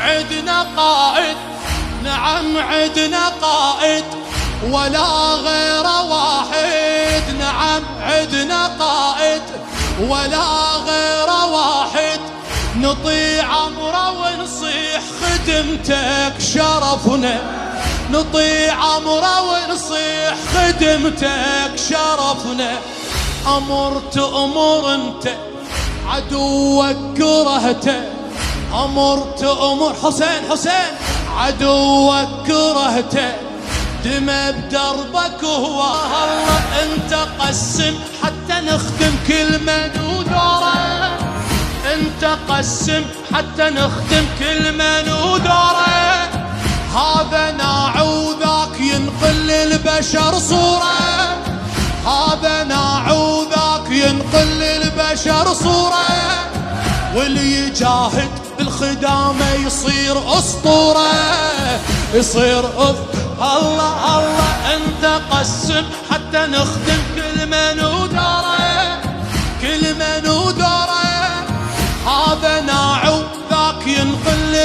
عدنا قائد، نعم عدنا قائد ولا غير واحد، نعم عدنا قائد ولا غير واحد، نطيع امره ونصيح خدمتك شرفنا، نطيع امره ونصيح خدمتك شرفنا. امر تأمر انت عدوك كرهته، امر تأمر حسين عدوك كرهته، دمى بدربك وهو الله انت قسم حتى نخدم كل من ودوره، انت قسم حتى نخدم كل من ودوره. هذا ناع وذاك ينقل للبشر صوره، هذا ناع وذاك ينقل للبشر صوره، واللي يجاهد بالخدامه يصير اسطوره، يصير الله الله انت قسم حتى نخدم كل من ودار.